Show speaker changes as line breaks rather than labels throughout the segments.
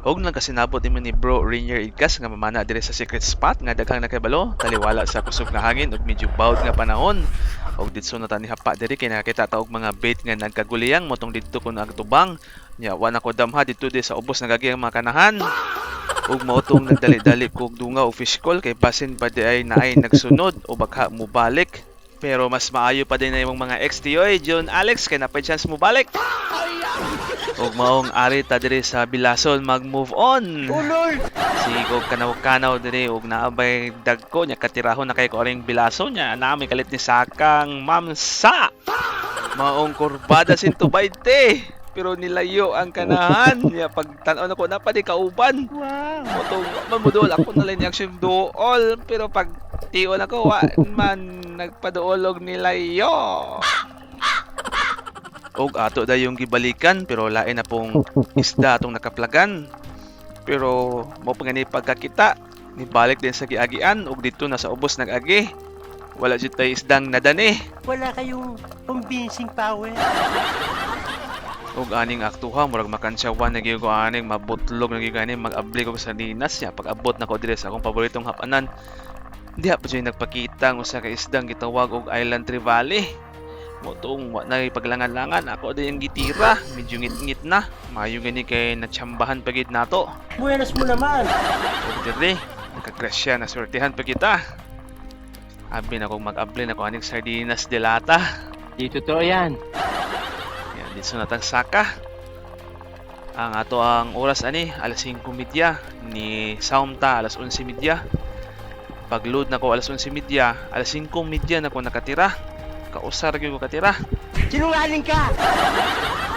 Og nagkasinabot nimo ni Bro Rainier Igkas nga mamana diri sa secret spot nga daghang nakahibalo taliwala sa kusog nga hangin ug medyo bawd nga panahon. Og ditso na tani hapa diri kay nakakita ta og mga bait nga nagkaguliyang motong didto kun ang tubang. Nya wa na ko damha didto di sa ubos nga gagi ang mga kanahan. Ug mautong nagdali-dali kog dunga og fish call kay basin pa di ay naay nagsunod o baka mubalik. Pero mas maayo pa din na yung mga ex-tiyoy, John Alex, kay napay chance mo balik. Ug maong ari ta diri sa Bilason mag-move on.
Oh Lord!
Sigog kanaw-kanaw diri ug naabay dagko nya katirahon na kay ko aring Bilason nya nami kalit ni Sakang Mamsa. Maong kurbada 120 pero nilayo ang kanahan nya pagtan-aw nako na pa di kauban.
Wow!
Motong mamudol ako na lang action dool pero pag tiyon ako wa man nagpaduolog nilayo. Og ato da yung gibalikan pero lain na pong isda atong nakaplagan. Pero mo pa gani pagkakita ni balik din sa giagian og dito na sa ubos nag-agi. Wala jud tay isdang nadani.
Wala kayong convincing power.
Og aning aktuha murag makansyawan na gyud ko aning mabutlog na gyud gani mag-abli ko sa dinas niya pag abot na ko dire sa akong paboritong hapanan. Diha pa jud nagpakita ang usa ka isdang gitawag og Island Trevally. Motong wa na paglangan-langan ako din yung gitira, medyo ngit-ngit na. Mayo gani kay natsambahan pagid nato.
Buenas mo naman!
Og dire, nakagrasya na sortihan pa kita. Abi na kong mag-abli na ko aning sardinas de lata.
Di totoo yan.
Yan, dito na tang saka. Ang ato ang oras ani, alas 5:30. Ni Saumta, alas 11:30. Pag-load na ko alas 11:30, alas 5:30 na ko nakatira. Kausar gyud ko katira.
Sinungaling ka!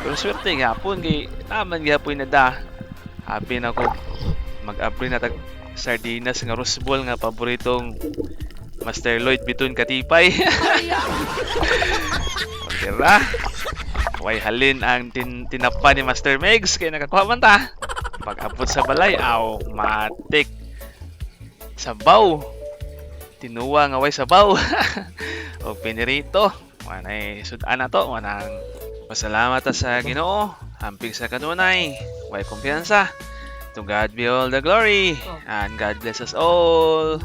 Pero swerte gapon kay naman gapon na da. Happy na ko mag-abri na tag sardinas nga rosbol nga paboritong Master Lloyd biton katipay. Pagtira. Way halin ang tinapa ni Master Megs kay nakakuha man ta. Pag-abot sa balay, aw, matik. Sabaw. Tinuwa nga way sabaw. O pinirito. Manay sudan na to. Manang pasalamat sa Ginoo. Hamping sa kanunay. Way kumpiyansa. To God be all the glory. And God bless us all.